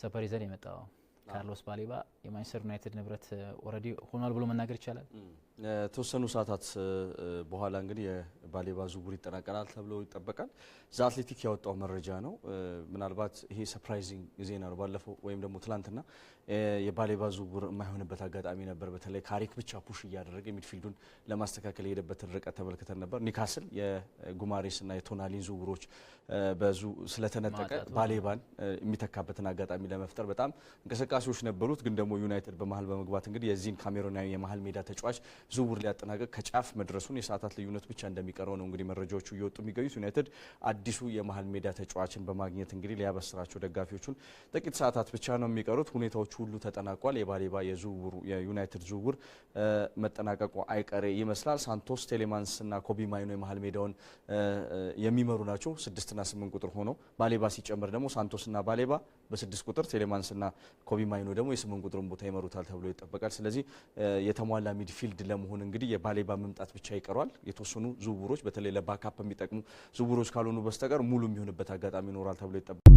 ሰፐሪዘን የመጣው ካርሎስ ባሌባ የማንቸስተር ዩናይትድ ንብረት ኦሬዲ ሆኗል ብሎ መናገር ይቻላል። ተወሰኑ ሰዓታት በኋላ እንግዲህ የባሌባ ዝውውር ይጠናቀቃል ተብሎ ይጠበቃል። ዘ አትሌቲክ ያወጣው መረጃ ነው። ምናልባት ይሄ ሰርፕራይዚንግ ዜና ነው። ባለፈው ወይም ደግሞ ትላንትና የባሌባ ዝውውር የማይሆንበት አጋጣሚ ነበር። በተለይ ካሪክ ብቻ ፑሽ እያደረገ ሚድፊልዱን ለማስተካከል የሄደበትን ርቀት ተመልክተን ነበር። ኒካስል የጉማሬስ እና የቶናሊን ዝውውሮች ስለተነጠቀ ባሌባን የሚተካበትን አጋጣሚ ለመፍጠር በጣም እንቅስቃሴዎች ነበሩት። ግን ደግሞ ዩናይትድ በመሃል በመግባት እንግዲህ የዚህን ካሜሮናዊ የመሃል ሜዳ ተጫዋች ዝውውር ሊያጠናቀቅ ከጫፍ መድረሱን የሰዓታት ልዩነት ብቻ እንደሚቀረው ነው እንግዲህ መረጃዎቹ እየወጡ የሚገኙት። ዩናይትድ አዲሱ የመሃል ሜዳ ተጫዋችን በማግኘት እንግዲህ ሊያበስራቸው ደጋፊዎቹን ጥቂት ሰዓታት ብቻ ነው የሚቀሩት። ሁኔታዎቹ ሁሉ ተጠናቋል። የባሌባ የዩናይትድ ዝውውር መጠናቀቁ አይቀሬ ይመስላል። ሳንቶስ ቴሌማንስ እና ኮቢ ማይኖ የመሃል ሜዳውን የሚመሩ ናቸው 6 እና 8 ቁጥር ሆኖ ባሌባ ሲጨመር ደግሞ ሳንቶስ እና ባሌባ በ6 ቁጥር ቴሌማንስ እና ኮቢ ማይኖ ደግሞ የ8 ቁጥርን ቦታ ይመሩታል ተብሎ ይጠበቃል። ስለዚህ የተሟላ ሚድፊልድ ለመሆን እንግዲህ የባሌባ መምጣት ብቻ ይቀራል። የተወሰኑ ዝውውሮች በተለይ ለባካፕ የሚጠቅሙ ዝውውሮች ካልሆኑ በስተቀር ሙሉ የሚሆንበት አጋጣሚ ይኖራል ተብሎ ይጠበቃል።